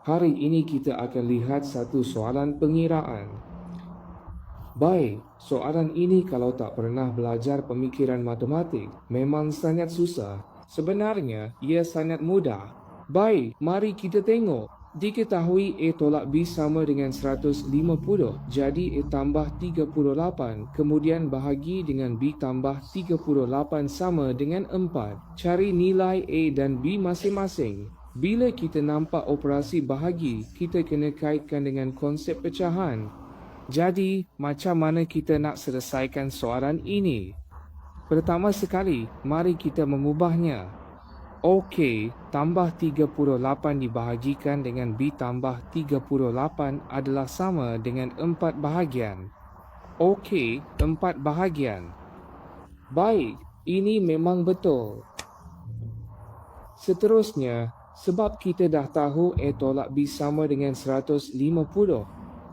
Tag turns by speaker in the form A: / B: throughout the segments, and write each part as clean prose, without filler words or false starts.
A: Hari ini kita akan lihat satu soalan pengiraan. Baik, soalan ini kalau tak pernah belajar pemikiran matematik memang sangat susah. Sebenarnya, ia sangat mudah. Baik, mari kita tengok. Diketahui A tolak B sama dengan 150, jadi A tambah 38, kemudian bahagi dengan B tambah 38 sama dengan 4. Cari nilai A dan B masing-masing. Bila kita nampak operasi bahagi, kita kena kaitkan dengan konsep pecahan. Jadi, macam mana kita nak selesaikan soalan ini? Pertama sekali, mari kita mengubahnya. Okey, tambah 38 dibahagikan dengan B tambah 38 adalah sama dengan 4 bahagian. Okey, 4 bahagian. Baik, ini memang betul. Seterusnya, sebab kita dah tahu A tolak B sama dengan 150,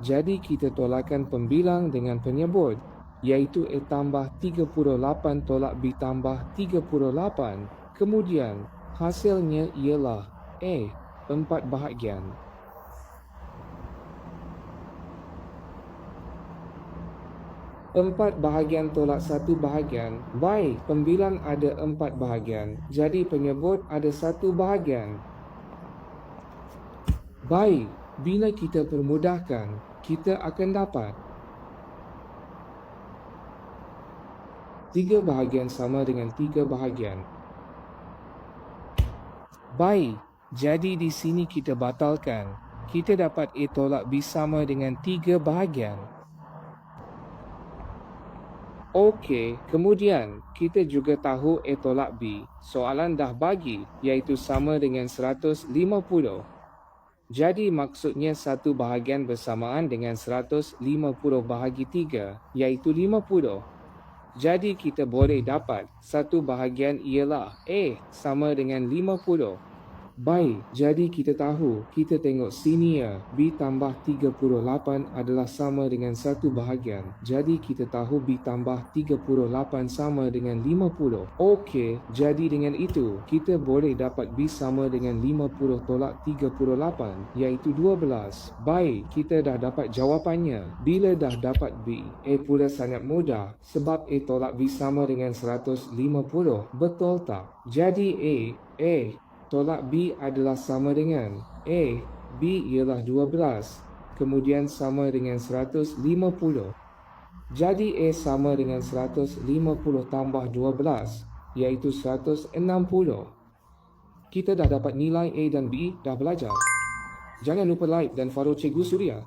A: jadi kita tolakkan pembilang dengan penyebut, iaitu A tambah 38 tolak B tambah 38. Kemudian, hasilnya ialah A, 4 bahagian. Empat bahagian tolak satu bahagian. Baik, pembilang ada 4 bahagian, jadi penyebut ada 1 bahagian. Baik, bila kita permudahkan, kita akan dapat 3 bahagian sama dengan 3 bahagian. Baik, jadi di sini kita batalkan. Kita dapat A tolak B sama dengan 3 bahagian. Okey, kemudian kita juga tahu A tolak B. Soalan dah bagi, iaitu sama dengan 150. Jadi maksudnya satu bahagian bersamaan dengan 150 bahagi 3, iaitu 50. Jadi kita boleh dapat satu bahagian ialah A sama dengan 50. Baik, jadi kita tahu, kita tengok sini ya, B tambah 38 adalah sama dengan satu bahagian. Jadi kita tahu B tambah 38 sama dengan 50. Okey, jadi dengan itu, kita boleh dapat B sama dengan 50 tolak 38, iaitu 12. Baik, kita dah dapat jawapannya. Bila dah dapat B, A pula sangat mudah, sebab A tolak B sama dengan 150. Betul tak? Jadi A tolak B adalah sama dengan A, B ialah 12, kemudian sama dengan 150. Jadi A sama dengan 150 tambah 12, iaitu 160. Kita dah dapat nilai A dan B, dah belajar. Jangan lupa like dan follow Cikgu Suria.